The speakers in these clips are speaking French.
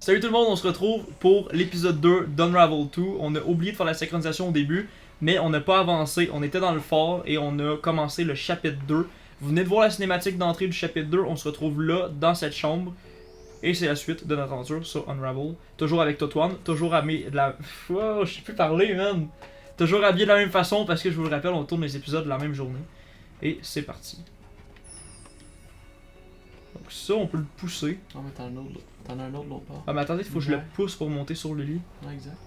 Salut tout le monde, on se retrouve pour l'épisode 2 d'Unravel 2. On a oublié de faire la synchronisation au début, mais on n'a pas avancé. On était dans le fort et on a commencé le chapitre 2. Vous venez de voir la cinématique d'entrée du chapitre 2, on se retrouve là, dans cette chambre. Et c'est la suite de notre aventure sur Unravel. Toujours avec Totwan, toujours habillé de la... Oh, je sais plus parler, man. Toujours habillé de la même façon parce que je vous le rappelle, on tourne les épisodes la même journée. Et c'est parti. Donc ça, on peut le pousser. Non, mais t'en as un autre l'autre part. Ah mais attendez, il faut que je le pousse pour monter sur le lit. Ouais, exact.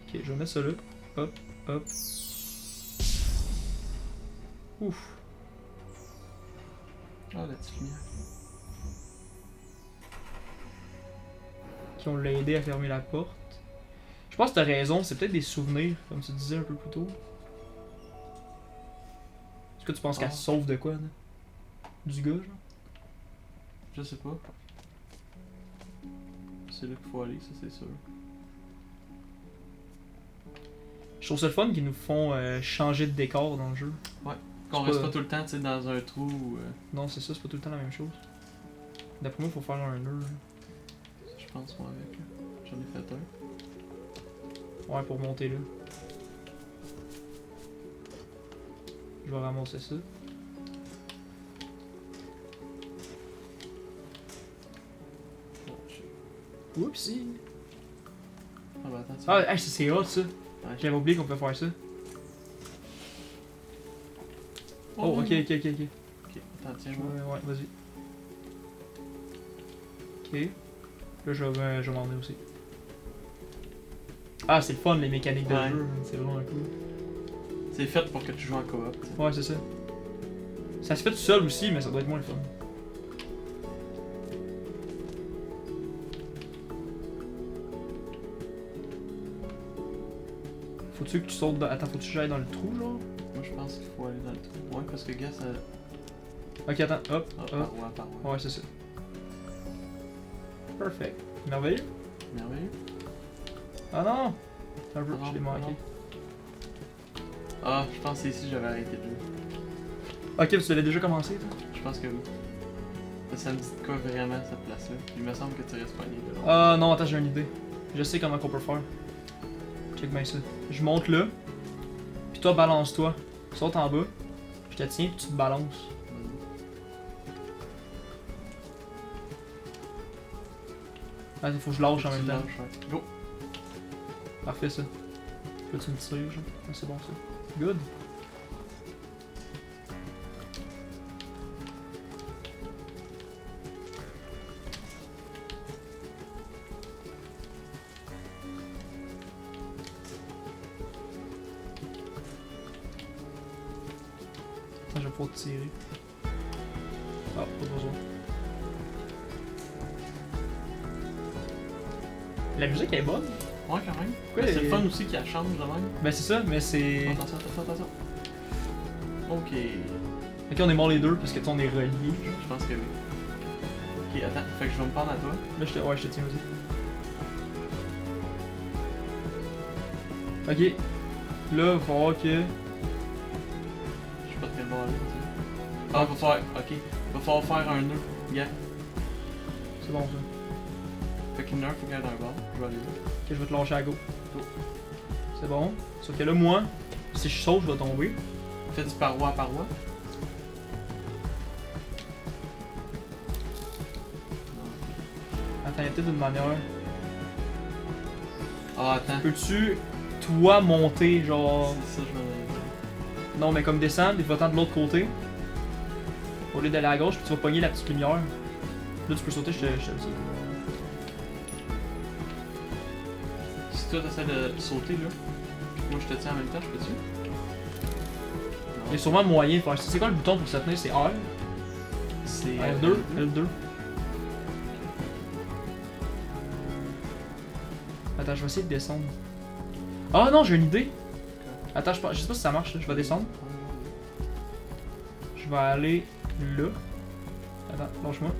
Ok, je vais mettre ça là. Hop, hop. Ouf. Ah, la petite lumière. Qui on l'a aidé à fermer la porte. Je pense que t'as raison, c'est peut-être des souvenirs, comme tu disais un peu plus tôt. Est-ce que tu penses qu'elle se sauve de quoi, là? Du gars, genre? Je sais pas. C'est là qu'il faut aller, ça c'est sûr. Je trouve ça le fun qu'ils nous font changer de décor dans le jeu. Qu'on C'est reste pas- pas tout le temps, tu sais, dans un trou ou. Non, c'est ça, c'est pas tout le temps la même chose. D'après moi, il faut faire un nœud. Je pense, moi, avec. J'en ai fait un. Ouais, pour monter là. Je vais ramasser ça. Bon, je... Oupsie! Ah, bah attends, tu Ah, hey, c'est hot ça! Ouais. J'avais oublié qu'on pouvait faire ça. Oh, ok, ok, ok, ok. Ok, attends, tiens-moi. Ouais, vas-y. Ok. Là, je vais m'en venir aussi. Ah, c'est le fun, les mécaniques de Ouais. jeu. C'est vraiment cool. C'est fait pour que tu joues en coop, tu sais. Ouais, c'est ça. Ça se fait tout seul aussi, mais ça doit être moins le fun. Faut-tu que tu sautes dans... Attends, faut-tu que j'aille dans le trou, genre? Moi, je pense qu'il faut aller dans le trou. Ouais, parce que, gars, ça. Ok, attends, hop, Ah, hop. par ouais. Ouais, c'est ça. Perfect. Merveilleux. Merveilleux. Ah non! Un peu, Ah non, je l'ai ah manqué. non. Ah, je pense que c'est ici que j'avais arrêté de jouer. Ok, tu l'as déjà commencé, toi? Je pense que oui. Ça me dit de quoi vraiment cette place-là. Il me semble que tu restes pogné là. Ah non, attends, j'ai une idée. Je sais comment qu'on peut faire. Check bien ça. Je monte là. Puis toi, balance-toi. Saute en bas. Je te tiens, puis tu te balances. Ah, il faut que je lâche en même temps. Go! Parfait, ça. Peux-tu me tirer, genre? Ah, c'est bon, ça. Good. Ah, je vais pouvoir te tirer. Ah, pas besoin. La musique est bonne. Ouais, quand même. Pourquoi Mais c'est les- le fun aussi qu'elle change de même. Ben c'est ça, mais c'est... Attention, attention. Ok. Ok, on est morts les deux parce que tu sais, on est reliés. Je pense que oui. Ok, attends. Fait que je vais me prendre à toi. Là, ouais, je te tiens aussi. Ok. Là, faut voir que... Je suis pas très bon à lui, tu sais. Ah, va falloir. Ok. Va falloir faire un nœud. Yeah. C'est bon, ça. Fait qu'une heure, faut qu'il y ait un bord. Je vais aller là. Ok, je vais te lâcher à go. Go. C'est bon. Sauf que là, moi, si je saute, je vais tomber. Fais du paroi à paroi. Attends, il y a peut-être une manière. Ah, attends. Peux-tu, toi, monter, genre... C'est ça, je vais aller. Non, mais comme descendre, et va-t'en de l'autre côté. Au lieu d'aller à gauche, puis tu vas pogner la petite lumière. Là, tu peux sauter, je te le dis. Si toi t'essaies de sauter là, moi je te tiens en même temps, je peux-tu? Il y a sûrement moyen de faire ça. C'est quoi le bouton pour se tenir? C'est R? C'est L2? L2? Attends, je vais essayer de descendre. Ah non, j'ai une idée! Attends, je sais pas si ça marche, là. Je vais descendre. Je vais aller là. Attends, lâche-moi.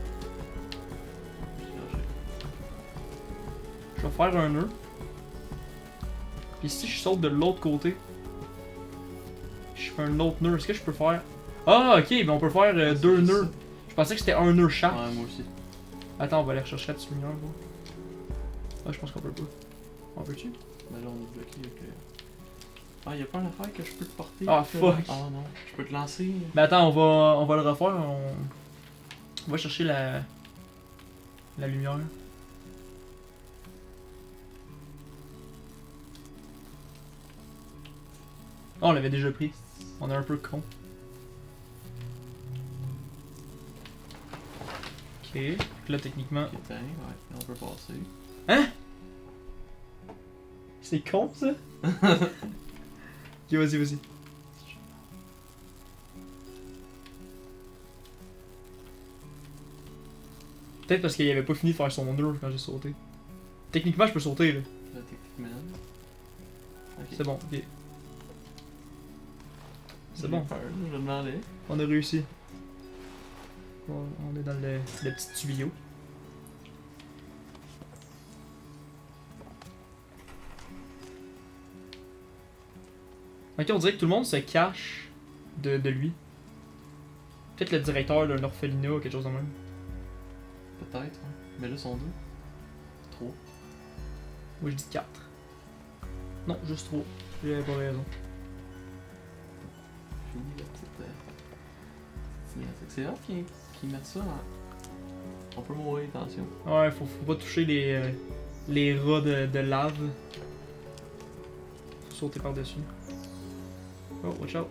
Je vais faire un nœud. Puis si je saute de l'autre côté, je fais un autre nœud. Est-ce que je peux faire... Ah, ok, ben on peut faire deux nœuds. Je pensais que c'était un nœud chaque. Ouais, moi aussi. Attends, on va aller rechercher la petite lumière, voir. Ah, je pense qu'on peut pas. On peut-tu? Mais là, on est bloqué avec. Ah, y'a pas une affaire que je peux te porter? Ah, fuck! Ah non, je peux te lancer. Mais attends, on va le refaire. On va chercher la lumière. Oh, on l'avait déjà pris. On est un peu con. Ok. Puis là, techniquement. Ok, tiens, ouais, on peut passer. Hein? C'est con ça? Ok, vas-y, vas-y. Peut-être parce qu'il avait pas fini de faire son nœud quand j'ai sauté. Techniquement, je peux sauter là. Là, techniquement. Ok. C'est bon, ok. C'est J'ai bon. peur, je me demandais. On a réussi. On est dans le petit tuyau. Ok, on dirait que tout le monde se cache de lui. Peut-être le directeur d'un orphelinat ou quelque chose de même. Peut-être, hein. Mais là, ils sont deux. 3. Moi je dis 4. Non, juste 3. J'avais pas raison. J'ai oublié la petite cinématique. C'est rare qu'ils mettent ça en. On peut mourir, attention. Ouais, faut pas toucher les rats de lave. Faut sauter par-dessus. Oh, watch out.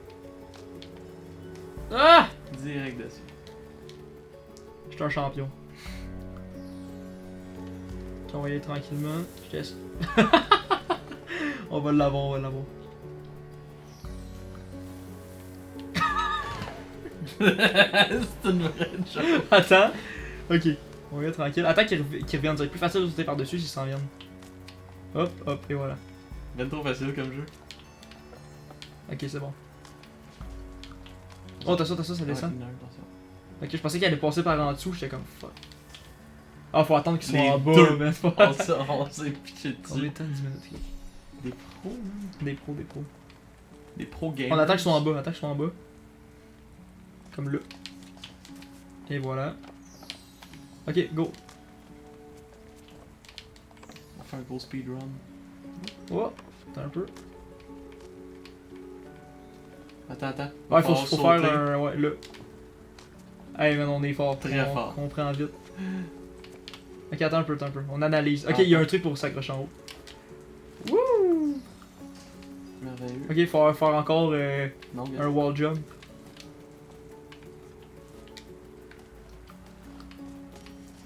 Ah! Direct dessus. J'étais un champion. On va y aller tranquillement. Je te laisse. On va l'avoir, on va l'avoir. C'est une vraie joke. Attends. Ok. On va y aller tranquille. Attends qu'il revienne. C'est plus facile de sauter par-dessus s'ils s'en viennent. Hop, hop, et voilà. Ben trop facile comme jeu. Ok, c'est bon. Oh, t'as ça, ça descend. Ok, je pensais qu'il allait passer par en dessous. J'étais comme fuck. Ah, faut attendre qu'il soit Les en bas, deux. mais c'est pas. On s'est pitché Combien dessus. de temps? 10 minutes. Ok. Des pros, man. Des pros, des pros. Des pros gamers. On attend qu'ils soient en bas, attends qu'ils soient en bas. Comme là. Et voilà. Ok, go. On fait un gros speedrun. Oh, attends un peu. Attends. Ouais, faut sauter. faire un. Ouais, là. Hey, man, on est fort. Très fort. On prend vite. Ok, attends un peu. On analyse. Ok, il y a un truc pour s'accrocher en haut. Wouh! Merveilleux. Ok, faut faire encore Non, bien. un wall jump.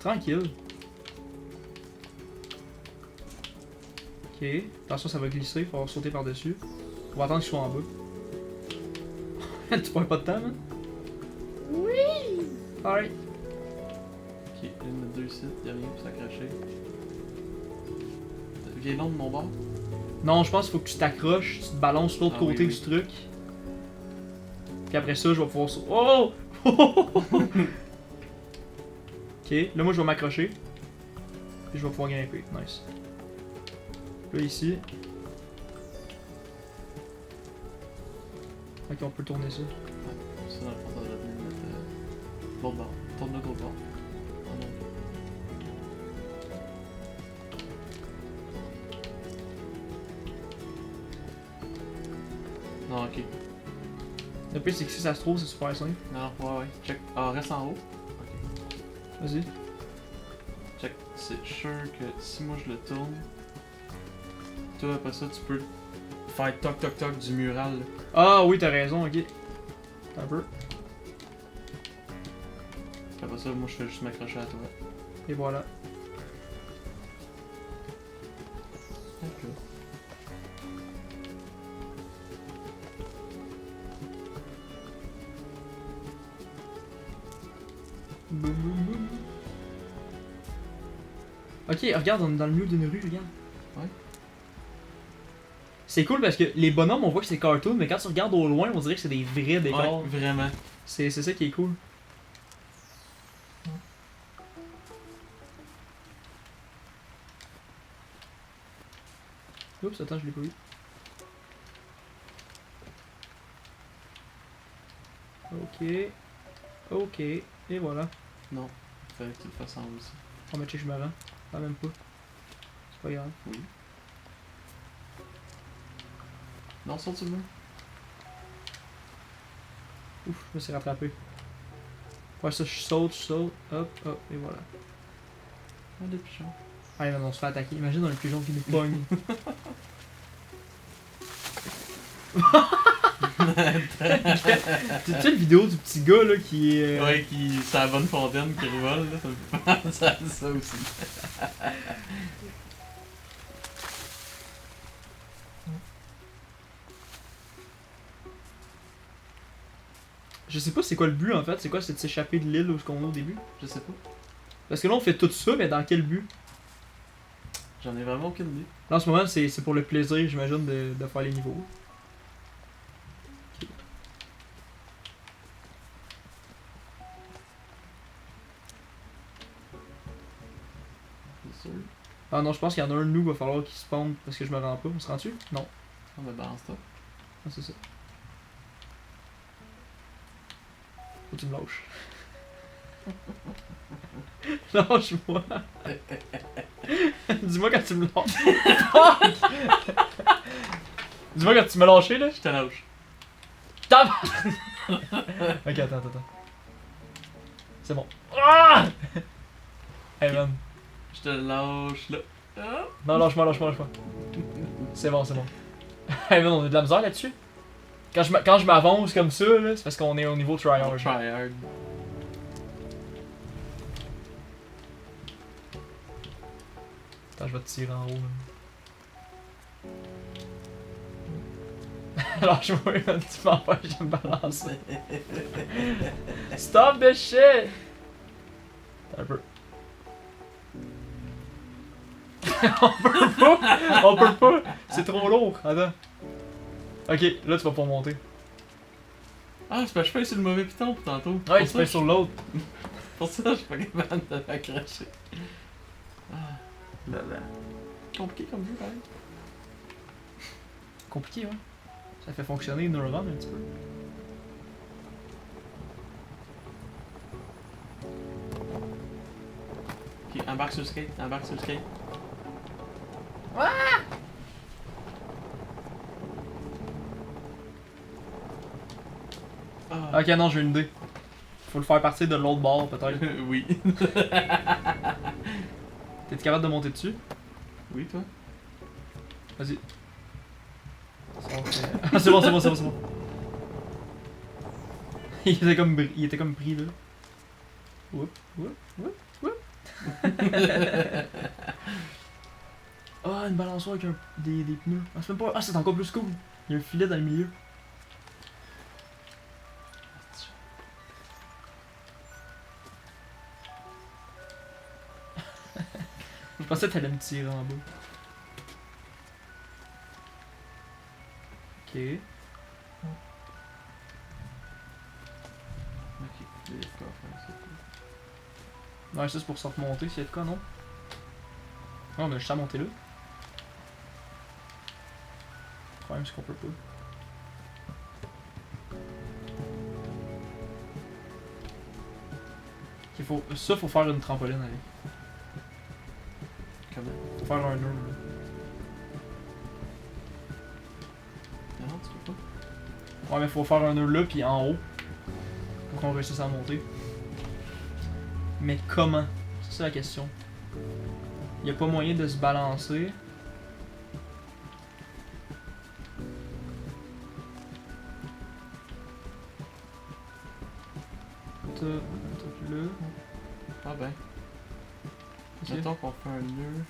Tranquille. Ok, attention, ça va glisser, faut sauter par-dessus. On va attendre qu'il soit en bas. Tu perds pas de temps, man? Oui! Alright. Ok, une de deux sites, y'a rien pour s'accrocher. Viens donc de mon bord. Non, je pense qu'il faut que tu t'accroches, tu te balances sur l'autre Ah, côté oui. du truc. Puis après ça, je vais pouvoir Oh! Ok, là moi je vais m'accrocher. Puis je vais pouvoir grimper. Nice. Là ici. Ok, on peut tourner ça. Ça, dans le fond, ça va venir mettre l'autre bord. Tourne l'autre bord. Oh non. Non, ok. Le pire c'est que si ça se trouve, c'est super simple. Non, ouais. Check. Ah, reste en haut. Ok. Vas-y. Check. C'est sûr que si moi je le tourne, toi après ça, tu peux faire toc toc toc du mural. Là. Ah oui, t'as raison, ok. Attends un peu. Après ça, moi je fais juste m'accrocher à toi. Et voilà. Ok. Boum, boum, boum. Ok, regarde, on est dans le milieu d'une rue, regarde. Ouais. C'est cool parce que les bonhommes, on voit que c'est cartoon, mais quand tu regardes au loin, on dirait que c'est des vrais décors. Ouais, vraiment. C'est ça qui est cool. Oups, attends, je l'ai pas vu. Ok. Ok. Et voilà. Non, fallait que tu le fasses en haut aussi. On va checker, je me rends. Ah, même pas. C'est pas grave. Oui. Non, saute sur le mur. Ouf, je me suis rattrapé. Ouais, ça, je saute, hop, hop, et voilà. Ah, des pigeons. Ah, mais on se fait attaquer. Imagine un pigeon qui nous pogne. Tu sais la vidéo du petit gars là qui est. Ouais, qui. C'est la bonne fontaine qui revole, là. Ça me fait penser à ça aussi. Je sais pas c'est quoi le but en fait, c'est quoi, c'est de s'échapper de l'île où on est au début? Je sais pas. Parce que là on fait tout ça, mais dans quel but? J'en ai vraiment aucune idée. Là en ce moment c'est pour le plaisir, j'imagine, de faire les niveaux. Ok. C'est sûr. Ah non, je pense qu'il y en a un de nous, va falloir qu'il spawn parce que je me rends pas. On se rend-tu? Non. On me balance toi. Ah, c'est ça. Faut que tu me lâches. Lâche-moi. Dis-moi quand tu me lâches. Fuck! Dis-moi quand tu m'as lâché là. Je te lâche. Tab! Ok, attends. C'est bon. Ah! Hey man. Je te lâche là. Ah! Non, lâche-moi. C'est bon. Hey man, on a de la misère là-dessus. Quand je m'avance comme ça, là, c'est parce qu'on est au niveau tryhard. Tryhard. Attends, je vais te tirer en haut. Lâche-moi, man, tu m'empêches de me balancer. Stop the shit! Attends un peu. On peut pas! C'est trop lourd! Attends. Ok, là tu vas pas monter. Ah, c'est parce que je fais sur le mauvais piton pour tantôt. Ouais, Pour tu ça, fais sur l'autre. Pour ça, je suis pas capable de m'accrocher. Ah, là là. Compliqué comme jeu, quand même. Compliqué, ouais. Ça fait fonctionner une run un petit peu. Ok, embarque sur le skate. Ah. Ok, non, j'ai une idée. Faut le faire partir de l'autre bord, peut-être. Oui. T'es capable de monter dessus? Oui, toi? Vas-y. Ah, c'est bon. Il était comme pris là. Oup. Ah, une balançoire avec des pneus. Ah, c'est même pas. Ah, c'est encore plus cool. Il y a un filet dans le milieu. Je pensais que t'allais me tirer en bas. Ok. Ok, il y a de quoi faire ça. Ouais, ça c'est pour se remonter s'il y a de quoi, non? Non, on a juste à monter là. Le problème, c'est qu'on peut pas. Ok, faut faire une trampoline avec. Comment? Faut faire un nœud là. Non, tu peux pas. Ouais, mais faut faire un nœud là puis en haut. Pour qu'on réussisse à monter. Mais comment? C'est ça la question. Y a pas moyen de se balancer. T'as un truc là. Ah ben. Ok. Mettons qu'on fait un nœud.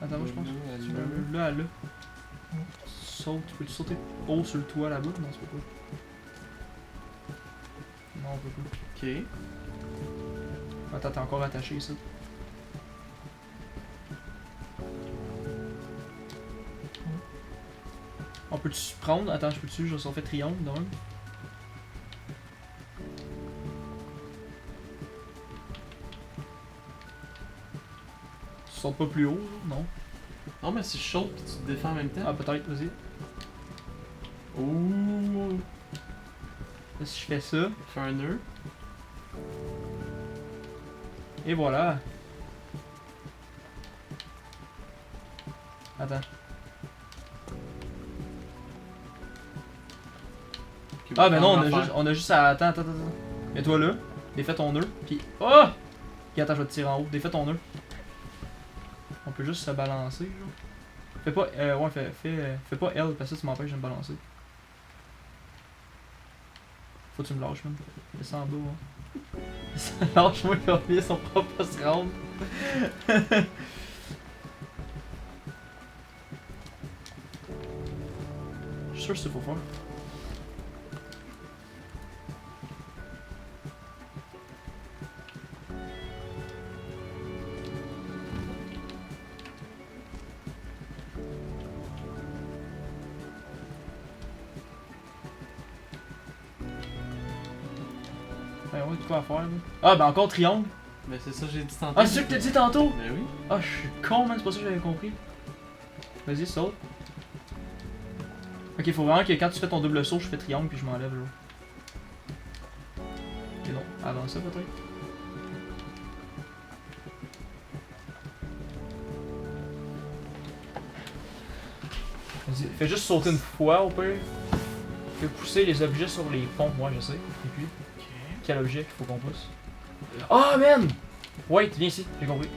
Attends, moi je pense. Nœud à Tu veux un nœud. nœud là à là. Saute, peux-tu sauter haut sur le toit là-bas? Non, tu peux pas. Non, on peut pas. Ok. Attends, t'es encore attaché ici. On peut-tu se prendre? Attends, je peux-tu? Je fait triangle, donc. Tu sautes pas plus haut, non? Non, mais si je saute pis tu te défends en même temps. Ah, peut-être, vas-y. Ouh. Là, si je fais ça, Fais un nœud. Et voilà. Attends. Ok, Ah, bon, mais non, faire. on a juste à. Attends. Mets-toi là. Défais ton nœud. Puis. Oh! Puis attends, je vais te tirer en haut. Défais ton nœud. On peut juste se balancer, genre. Fais pas. Ouais, fais pas L, parce que ça, tu m'empêches de me balancer. Faut que tu me lâches, man. Descends en bas, hein. Lâche-moi, il va oublier son propre round. Je suis sûr que c'est ce qu'il faut faire. Ben ouais, de quoi à faire, là. Ah, ben encore triangle. Mais c'est ça que j'ai dit tantôt. Ah, c'est ça que t'as dit tantôt. Mais oui. Ah, je suis con, man, c'est pas ça que j'avais compris. Vas-y, saute. Ok, faut vraiment que quand tu fais ton double saut, je fais triangle puis je m'enlève, là. Ok, non, avant ça peut-être. Vas-y, fais juste sauter une fois au pire. Fais pousser les objets sur les ponts, moi je sais. Et puis, quel objet qu'il faut qu'on pousse? Ah, man! Wait, viens ici, j'ai compris.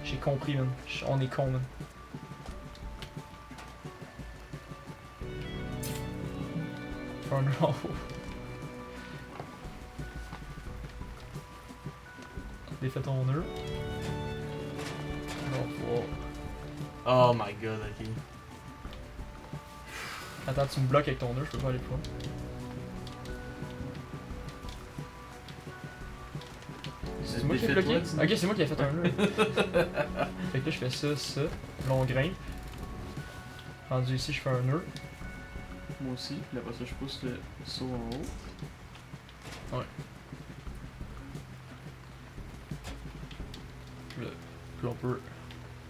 J'ai compris, man. On est con, man. Fais un draw. Défais ton nœud. Non, Oh my god, ok. attends, tu me bloques avec ton nœud, je peux pas aller plus loin. C'est moi qui ai bloqué? Ok, c'est moi qui ai fait un nœud. Fait que là, je fais ça, long grimpe. Rendu ici, je fais un nœud. Moi aussi, puis après ça, je pousse le saut en haut. Ouais. Puis on peut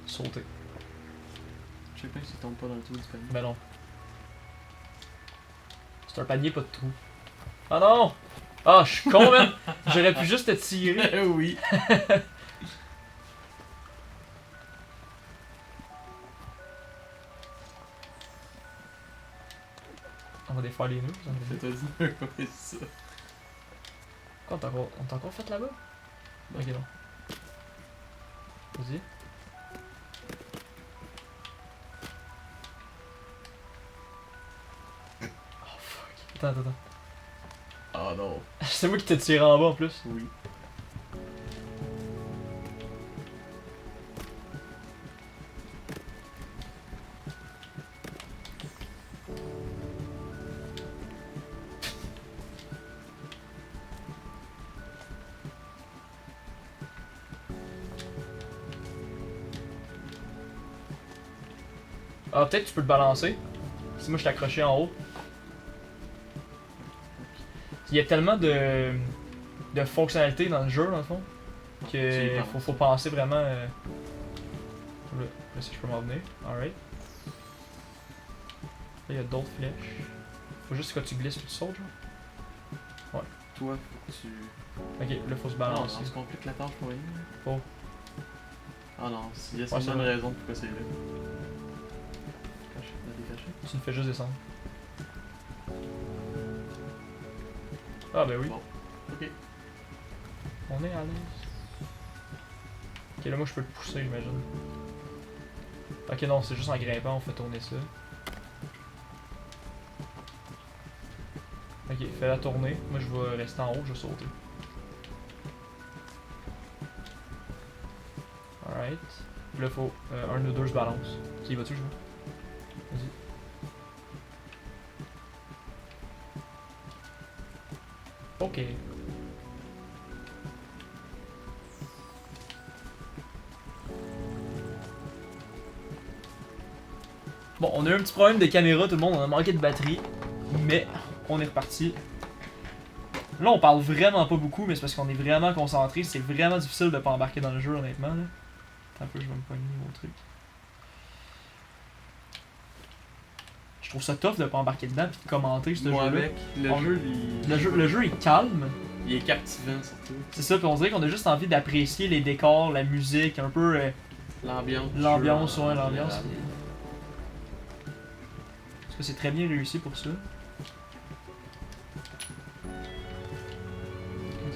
sauter. Je sais pas s'il tombe pas dans le trou du panier. Ben non. C'est un panier, pas de trou. Ah non! Ah, je suis con, man! J'aurais pu juste te tirer. Oui. On va défaire les nœuds. Ça me fait- T'as dit ouais, ça. Quoi, on t'a encore fait là-bas? Ok, non. Vas-y. Oh fuck. Attends. Oh non. C'est moi qui t'ai tiré en bas en plus. Oui. Ah, peut-être que tu peux te balancer. Si moi je t'ai accroché en haut. Il y a tellement de fonctionnalités dans le jeu, dans le fond, que faut penser vraiment. Là, si je peux m'en venir. Alright. Là, il y a d'autres flèches. Faut juste que tu glisses puis tu sautes, genre. Toi, faut que tu. Ok, là, faut se Non, balancer. on se complique la tâche pour rien. Oh. Ah non, il y a Ouais, une c'est bonne vrai. raison pourquoi c'est là. Caché, la décaché. Tu me fais juste descendre. Ah, ben oui. Bon. Ok. On est à l'aise. Ok, là, moi, je peux le pousser, j'imagine. Ok, non, c'est juste en grimpant, on fait tourner ça. Ok, fais-la tourner. Moi, je vais rester en haut, je vais sauter. Alright. Puis là, faut un ou deux se balance. Qui va-tu, je veux? Vas-y. Ok. Bon, on a eu un petit problème de caméra, tout le monde, on a manqué de batterie. Mais on est reparti. Là, on parle vraiment pas beaucoup, mais c'est parce qu'on est vraiment concentré. C'est vraiment difficile de pas embarquer dans le jeu, honnêtement. Là. Attends un peu, je vais me pogner mon truc. Je trouve ça tough de pas embarquer dedans puis de commenter ce Moi jeu-là. avec, le On- jeu, il... Le jeu est calme, Il est captivant surtout. C'est ça, puis on dirait qu'on a juste envie d'apprécier les décors, la musique, un peu L'ambiance. l'ambiance, ouais, en l'ambiance. général. Parce que c'est très bien réussi pour ça. Ok,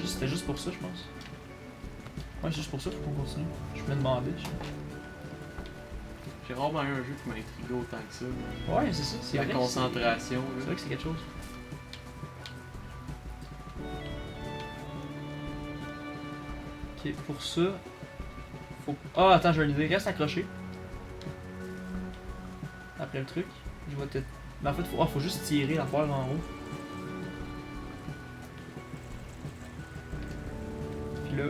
c'était juste pour ça, je pense. Ouais, c'est juste pour ça qu'il faut qu'on continue. Je me demandais. J'ai rarement eu un jeu qui m'a intrigué autant que ça. là. Ouais, c'est ça. C'est La vrai. concentration. C'est là. vrai que c'est quelque chose. Ok, pour ça. Faut. Ah, attends, j'ai une idée. Reste accroché. Après le truc. Je vais peut-être. Mais en fait, faut juste tirer l'affaire en haut. Puis là.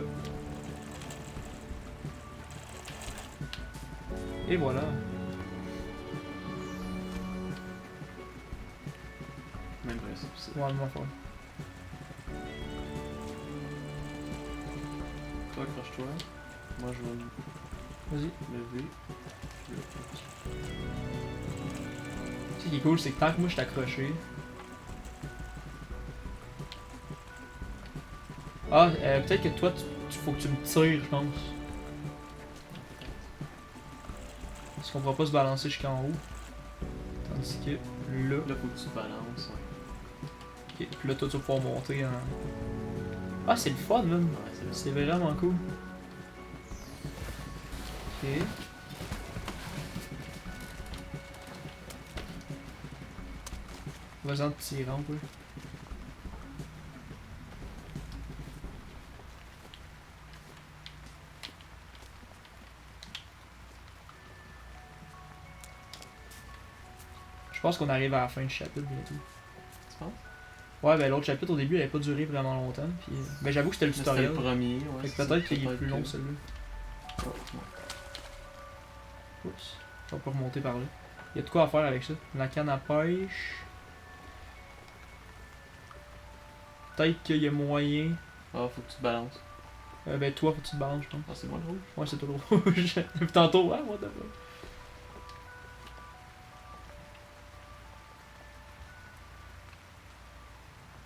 Et voilà. Même principe, ça. Ouais, même affaire. Toi, accroche-toi. Moi, je vais Vas-y. me lever. Ce qui est cool, c'est que tant que moi je suis accroché. Ah, peut-être que toi, faut que tu me tires, je pense. Parce qu'on pourra pas se balancer jusqu'en haut. Tandis que là. Là, faut que tu te balances. Ouais. Ok, puis là, toi, tu vas pouvoir monter en. Ah, c'est le fun, man. Ouais, c'est C'est vraiment cool. Ok. Vas-y en te tirant un peu. Je pense qu'on arrive à la fin du chapitre bientôt. Tu penses? Ouais, ben l'autre chapitre au début, il avait pas duré vraiment longtemps. Puis, ben j'avoue que c'était le Mais c'était tutoriel. le premier, ouais. Fait que c'est peut-être ça, qu'il est plus long que- celui-là. Ouais, ouais. Oups. On va pas remonter par là. Il y a de quoi à faire avec ça. La canne à pêche. Peut-être qu'il y a moyen. Ah, faut que tu te balances. Ben toi, faut que tu te balances, je pense. Ah, c'est moi le rouge. Ouais, c'est toi le rouge. Depuis tantôt, ouais, what the fuck.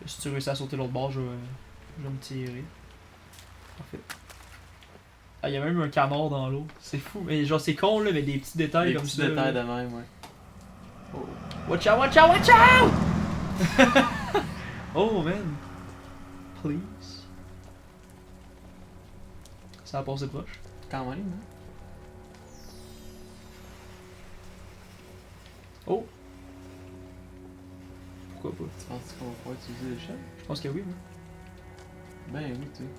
Si tu réussis à sauter l'autre bord, je vais me tirer. Parfait. Ah, il y a même un canard dans l'eau. C'est fou. Mais genre, c'est con là, mais des petits détails Des comme petits ça. détails de même, ouais. Oh. Watch out, watch out, watch out! Oh man. Please. Ça a passé proche. Quand même, hein. Oh! Pourquoi pas? Tu penses qu'on va pouvoir utiliser l'échelle? Je pense que oui, moi. Ben oui, tu sais.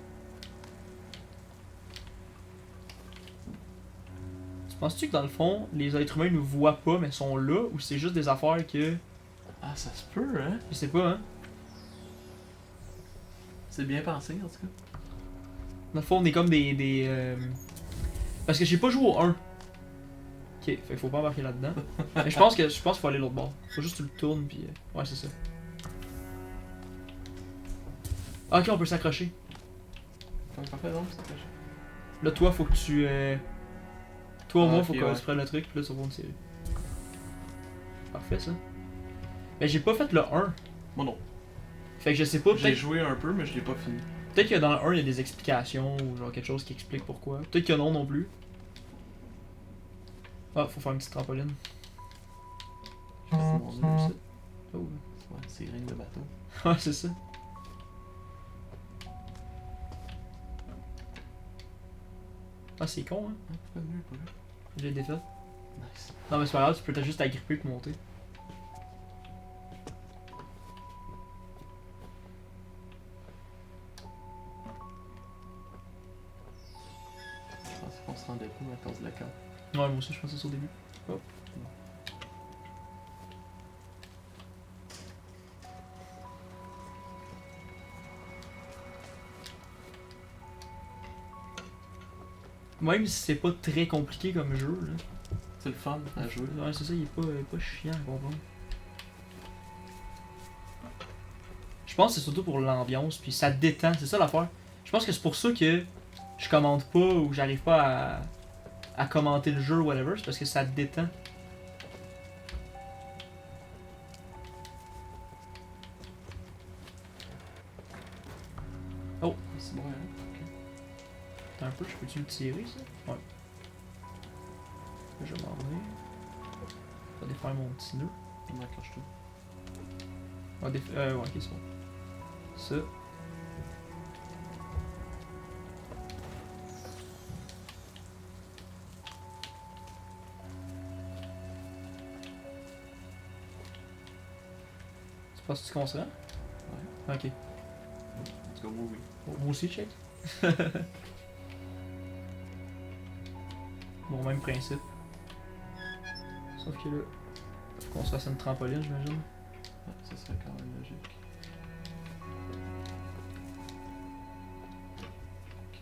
Penses-tu que dans le fond, les êtres humains nous voient pas mais sont là ou c'est juste des affaires que. Ah, ça se peut, hein? Je sais pas, hein? C'est bien pensé, en tout cas. Dans le fond, on est comme Parce que j'ai pas joué au 1. Ok, fait qu'il faut pas embarquer là-dedans. Mais je pense qu'il faut aller l'autre bord. Faut juste que tu le tournes puis. Ouais, c'est ça. Ah, ok, on peut s'accrocher. Parfait, donc, c'est caché. Là, toi, faut que tu. Toi, au Ah, moins, ok, faut que ouais. tu prennes le truc puis là, tu vas me tirer. Parfait, ça. Mais j'ai pas fait le 1. Moi non. Fait que je sais pas, J'ai peut-être. joué un peu, mais je l'ai pas fini. Peut-être que dans le 1, il y a des explications ou genre quelque chose qui explique pourquoi. Peut-être que non plus. Ah, faut faire une petite trampoline. J'ai fait mon jeu, ça. Oh. Ouais, c'est ring de bateau. Ouais, c'est ça. Ah, c'est con, hein. Ah, pourquoi mieux, pas là? J'ai défait. Nice. Non, mais c'est pas grave, tu peux juste t'agripper pour monter. Je pensais qu'on se rendait pas à cause de la carte. Ouais, moi aussi, je pensais ça au début. Hop. Même si c'est pas très compliqué comme jeu, là. C'est le fun à jouer. Ouais, c'est ça, il est pas chiant à comprendre. Je pense que c'est surtout pour l'ambiance, puis ça détend, c'est ça l'affaire. Je pense que c'est pour ça que je commente pas ou j'arrive pas à commenter le jeu ou whatever, c'est parce que ça détend. Oh! C'est bon, hein? Ok. Attends un peu, je peux-tu le tirer ça? Ouais. Là, je vais m'en venir. Je vais défaire mon petit nœud. On accroche tout. Ouais, ok, c'est bon. Ça. Tu penses qu'on se rend? Ouais. Ok. Let's go, oui. Moi aussi, check. Bon, même principe. Sauf que là, faut qu'on se fasse une trampoline, j'imagine. Ouais, ça serait quand même logique. Ok.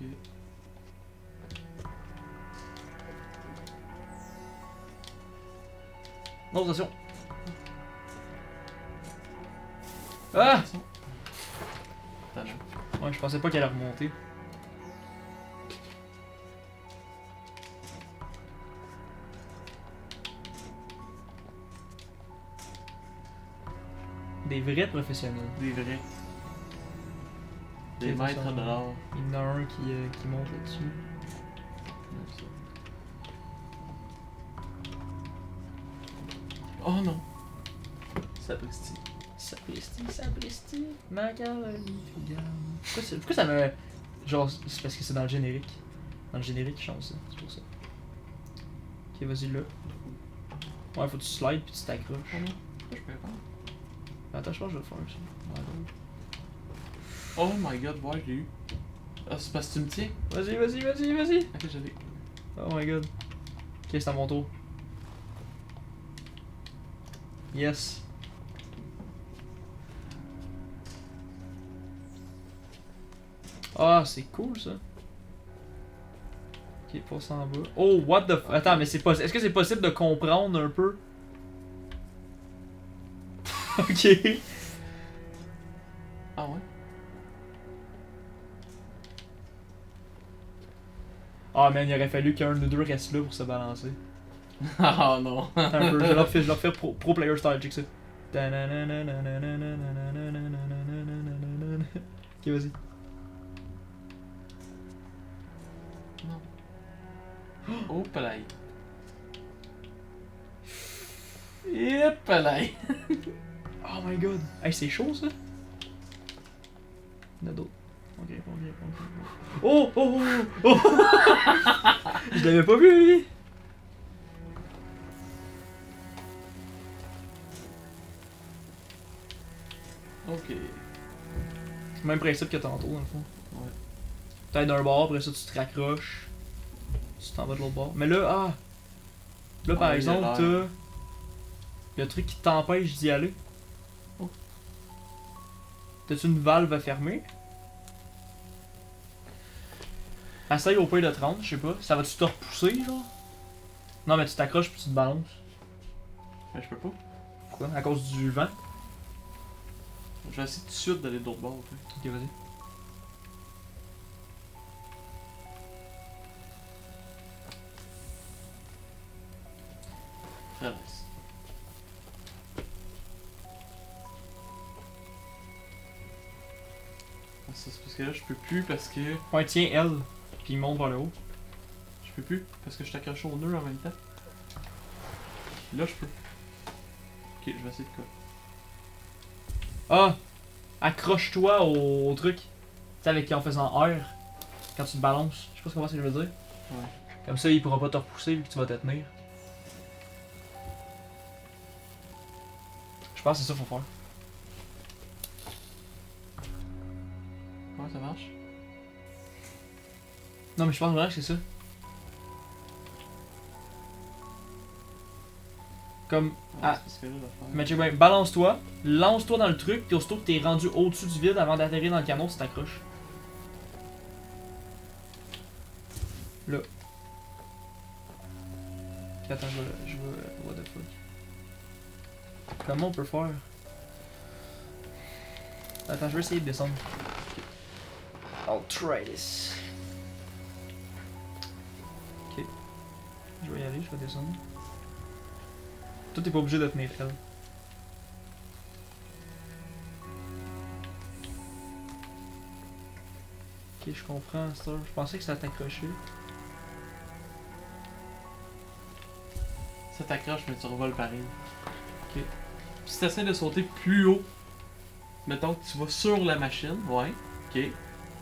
Non, attention! Ah! Talent. Ouais, je pensais pas qu'elle allait remonter. Des vrais professionnels. Des vrais. Des Ok, maîtres ça, de l'art. Il y en a un qui monte là-dessus. Comme ça. Oh non! Sapristi. Sapristi, macaroni, pourquoi ça me... Genre, c'est parce que c'est dans le générique. Dans le générique, je chante ça, c'est pour ça. Ok, vas-y là. Ouais, faut que tu slides puis tu t'accroches. Oh non! Pourquoi je peux pas? Attends, je pense que je vais le faire aussi. Oh my god, ouais, je l'ai eu. Ah, c'est parce que tu me tiens? Vas-y. Ok, je l'ai. Oh my god. Ok, c'est à mon tour. Yes. Ah, c'est cool ça. Ok, passe en bas. Oh, what the f... Attends, mais c'est pas... Est-ce que c'est possible de comprendre un peu? Ok. Ah ouais? Ah man, il aurait fallu qu'un de nous deux reste là pour se balancer. Ah non! Attends un peu, je vais leur faire pro player style, check ça. Ok, vas-y. Oh, palais. Et palais. Oh my god. Hey, c'est chaud ça. Il y en a d'autres. Ok. Oh! Je l'avais pas vu, lui. Ok. Même principe que tantôt, dans le fond. Ouais. Peut-être d'un bord, après ça, tu te raccroches. Tu t'en vas de l'autre bord. Mais là, ah! Là, par Ah, exemple, il a l'air. t'as le truc qui t'empêche d'y aller. Oh. T'as-tu une valve à fermer? Essaye au pire de 30, je sais pas. Ça va-tu te repousser, genre? Non, mais tu t'accroches puis tu te balances. Mais je peux pas. Pourquoi? À cause du vent? Je vais essayer tout de suite d'aller de l'autre bord. Ok, vas-y. Traverse. Ah, ça, c'est parce que là, je peux plus parce que. Ouais, tiens, L, puis il monte vers le haut. Je peux plus parce que je suis accroché au nœud en même temps. Là, je peux. Ok, je vais essayer de quoi. Ah! Accroche-toi au truc. Tu sais, avec en faisant R, quand tu te balances. Je sais pas comment ça veut dire. Ouais. Comme ça, il pourra pas te repousser vu que tu vas te tenir. Je pense que c'est ça qu'il faut faire. Ouais, ça marche. Non, mais je pense vraiment que c'est ça. Comme. Ouais, Ah. c'est parce que là, l'affaire. Mais check bien, balance-toi, lance-toi dans le truc, puis aussitôt que t'es rendu au-dessus du vide avant d'atterrir dans le canot, tu t'accroches. Là. Ok, attends, je vais. What the fuck. Comment on peut faire? Attends, je vais essayer de descendre. I'll try this. Ok. Je vais y aller, je vais descendre. Toi, t'es pas obligé de tenir elle. Ok, je comprends ça. Je pensais que ça t'accrochait. Ça t'accroche, mais tu revoles pareil. Ok. Puis si t'essaies de sauter plus haut, mettons que tu vas sur la machine, ouais, ok.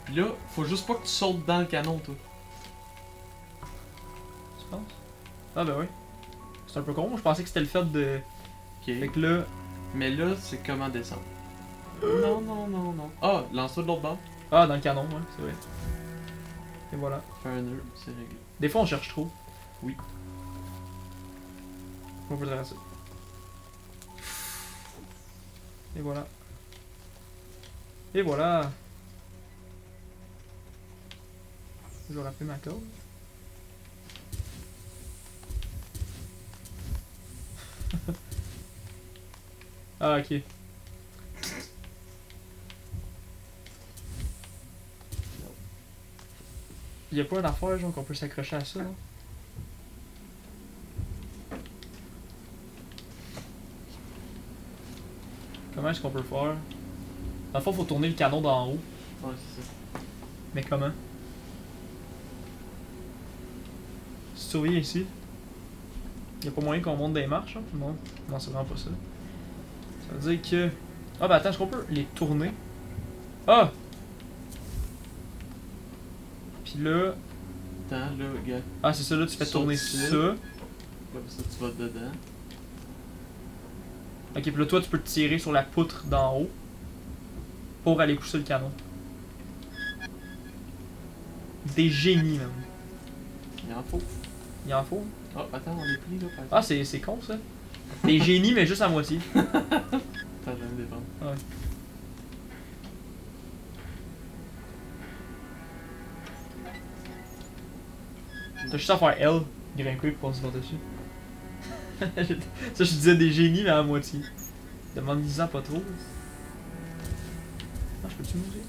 Puis là, faut juste pas que tu sautes dans le canon, toi. Tu penses? Ah ben oui. C'est un peu con, je pensais que c'était le fait de... Ok. Fait que là... Mais là, c'est comment descendre. Non, non, non, non. Ah, lance-toi de l'autre bord. Ah, dans le canon, ouais, c'est vrai. Et voilà. Fais un nœud, c'est réglé. Des fois, on cherche trop. Oui. On peut traverser. Et voilà. Et voilà. Je vais rappeler ma corde. Ah, ok. Y'a pas une affaire, genre, qu'on peut s'accrocher à ça, non? Comment est-ce qu'on peut le faire? Dans le fond, faut tourner le canon d'en haut. Ouais, c'est ça. Mais comment? Si tu reviens ici, y'a pas moyen qu'on monte des marches, hein? Non, non, c'est vraiment pas ça. Ça veut dire que... Ah bah attends, est-ce qu'on peut les tourner? Ah! Puis là... Attends, là, regarde. Ah c'est ça, là tu fais Saute tourner ici. ça. Comme ça, tu vas dedans. Ok, puis là toi tu peux te tirer sur la poutre d'en haut pour aller pousser le canon. Des génies même. Il en faut. Il en faut? Ah, attends, on est pris là, par Ah c'est con ça. Des génies mais juste à moitié. Attends, je vais me défendre. Ouais. T'as juste à faire L, grimper pour passer par-dessus. Ça je disais des génies mais à moitié. Demande-en pas trop. Ah, je peux-tu mourir?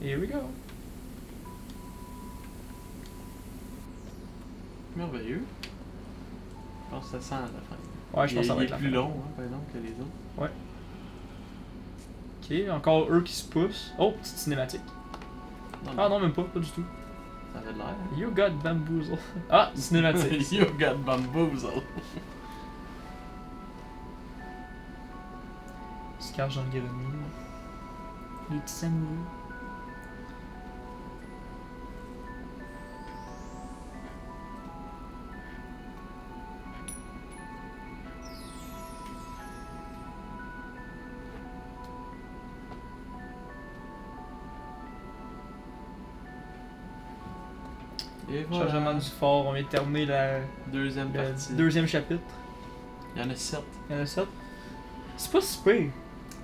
Here we go. Merveilleux. Je pense que ça sent à la fin. Ouais, je pense que ça va Il être est la plus fin. long, hein, par exemple, que les autres. Ok, encore eux qui se poussent. Oh, petite cinématique. Ah non, même pas, pas du tout. Ça avait de l'air. Hein? You got bamboozled. Ah, cinématique. You got bamboozled. Il se cache dans le grenier. Les petits amoureux. Et voilà. Chargement du fort, on vient de terminer Deuxième le partie. deuxième chapitre. Il y en a 7. Il y en a 7. C'est pas si pire.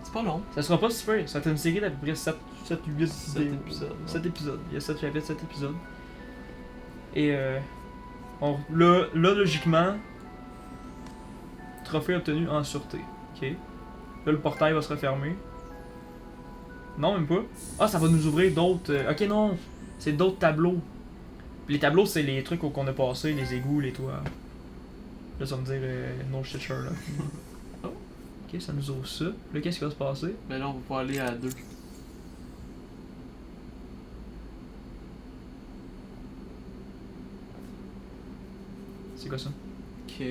C'est pas long. Ça sera pas si pire. Ça va être une série d'à peu près 7 8 7 épisodes. 7 épisodes. Il y a 7 chapitres, 7 épisodes. Et là, logiquement, trophée obtenu en sûreté. Ok. Là, le portail va se refermer. Non, même pas. Ah, ça va nous ouvrir d'autres. Ok, non. C'est d'autres tableaux. Puis les tableaux, c'est les trucs qu'on a passé, les égouts, les toits. Là, ça va me dire no shit Sherlock. Oh. Ok, ça nous ouvre ça. Là, qu'est-ce qui va se passer? Mais là, on va pouvoir aller à 2. C'est quoi ça? Ok.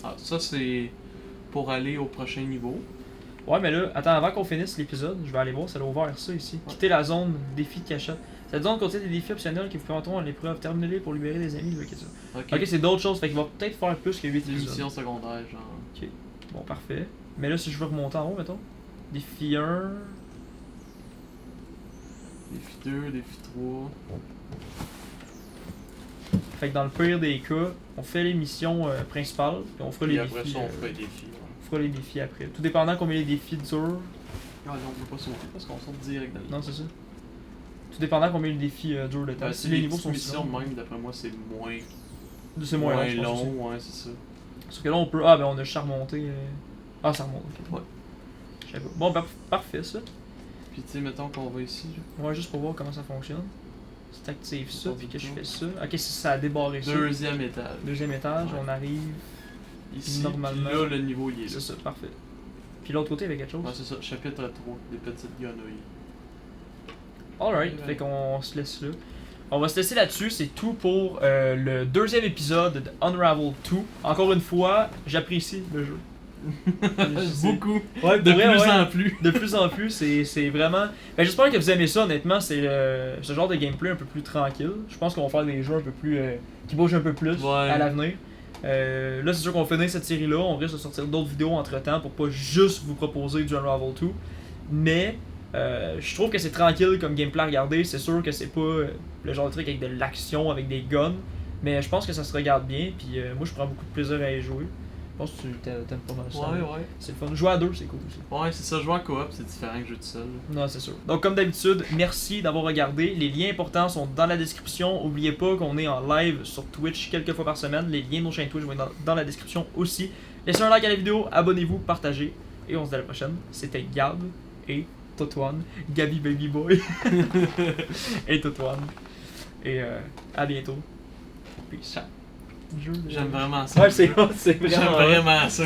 Ah, ça, c'est pour aller au prochain niveau. Ouais, mais là, attends, avant qu'on finisse l'épisode, je vais aller voir, ça doit ouvert ça ici. Ouais. Quitter la zone défi de cachette. Cette zone contient des défis optionnels qui vous permettront à l'épreuve. Terminez-les pour libérer des amis. Ok, c'est d'autres choses, fait qu'il va peut-être faire plus que 8 Des épisodes. missions secondaires, genre. Bon, parfait. Mais là, si je veux remonter en haut, mettons. Défi 1. Défi 2, défi 3. Fait que dans le pire des cas, on fait les missions principales, puis on fera Et les après défis. ça, on fait des défis. Ouais. On fera les défis après. Tout dépendant combien les défis durent. Ah, non, on peut pas sauter parce qu'on saute direct dans le Non, c'est ça. Tout dépendant combien les défis durent de temps. Ben, Si les niveaux sont missions si longs, même, d'après moi, c'est moins, c'est moins long, je pense long. aussi. Ouais, c'est ça. Parce que là, on peut. Ah, ben on a juste à remonter. Ah, ça remonte, ok. Ouais. Je sais pas. Bon, ben, parfait ça. Puis tu sais, mettons qu'on va ici. Ouais, juste pour voir comment ça fonctionne. Si t'actives ça, Pas puis du que je tout. fais ça. Ok, si ça a débarré ça. Deuxième étage. Deuxième étage, Ouais. on arrive. Ici, Normalement. puis là, le niveau, il est là. C'est ça, parfait. Puis l'autre côté, il y avait quelque chose. Ouais, c'est ça, chapitre 3, des petites grenouilles. Alright, Ouais. fait qu'on se laisse là. On va se laisser là-dessus, c'est tout pour le deuxième épisode de Unravel 2. Encore une fois, j'apprécie le jeu. Beaucoup. Ouais, De plus en plus. De plus en plus, c'est vraiment. Ben, j'espère que vous aimez ça, honnêtement. C'est ce genre de gameplay un peu plus tranquille. Je pense qu'on va faire des jeux un peu plus. Qui bougent un peu plus Ouais. à l'avenir. Là, c'est sûr qu'on finit cette série-là. On risque de sortir d'autres vidéos entre temps pour pas juste vous proposer du Unravel 2. Mais je trouve que c'est tranquille comme gameplay à regarder. C'est sûr que c'est pas le genre de truc avec de l'action, avec des guns. Mais je pense que ça se regarde bien. Puis moi, je prends beaucoup de plaisir à y jouer. Je pense que tu t'aimes pas mal ça. Ouais. C'est le fun. Jouer à deux, c'est cool aussi. Ouais, c'est ça, jouer en coop, c'est différent que jouer tout seul. Non, c'est sûr. Donc, comme d'habitude, merci d'avoir regardé. Les liens importants sont dans la description. N'oubliez pas qu'on est en live sur Twitch quelques fois par semaine. Les liens de nos chaînes Twitch vont être dans la description aussi. Laissez un like à la vidéo, abonnez-vous, partagez. Et on se dit à la prochaine. C'était Gab et Totouane. Gabi Baby Boy. Et Totouane. Et à bientôt. Peace out. J'aime vraiment ça. Ouais, c'est vraiment. J'aime vraiment ça.